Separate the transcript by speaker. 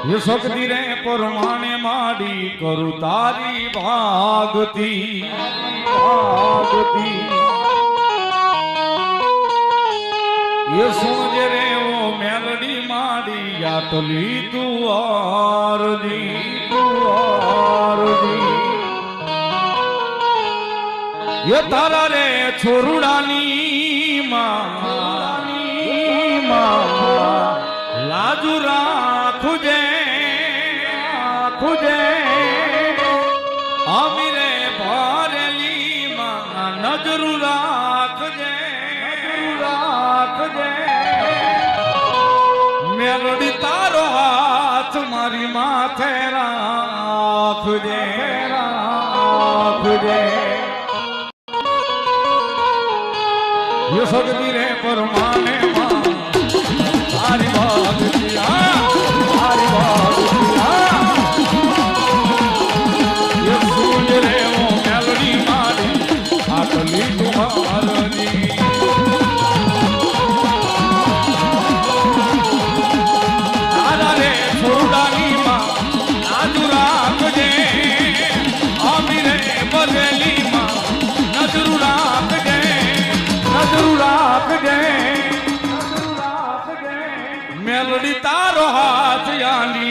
Speaker 1: ये शक्ति रे परमाने माडी करू तारी भागती भागती ये समझे रे वो मेलडी माडी यातली तू आरदी ये तारा रे छोरुडानी लाजू राखुजे खुजे अमीरे भरेली नजरू राखजे मेलडी तारो हाथ मारी माथे राखजे ये शक्ति रे परमाने तारी भक्ति तारी भक्ति ये सुन रे वो मेलडी मारी आटली तुम्हारी तारा रे छोड़ानी माँ नाजू राखजे अमीरे बरेली माँ नजरू राखजे मेलडी तारो हाथ यानी